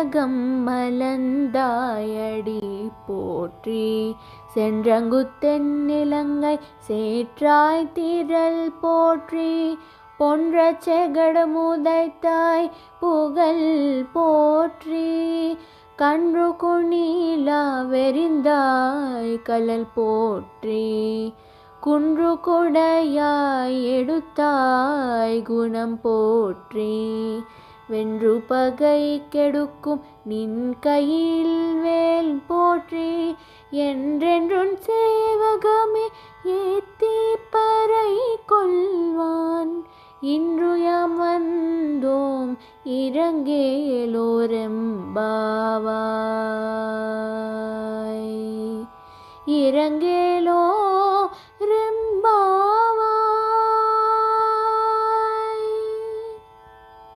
உலகம் மலர்ந்தாயடி போற்றி. சென்றங்குத்தென்னிலங்கை சேற்றாய் திரள் போற்றி. பொன்ற செகடு முதைத்தாய் புகழ் போற்றி. கன்று குணிலா வெறிந்தாய் கழல் போற்றி. குன்று கொடையாய் எடுத்தாய் குணம் போற்றி. வென்று பகை கெடுக்கும் நின் கையில் வேல் போற்றி. என்றென்றும் சேவக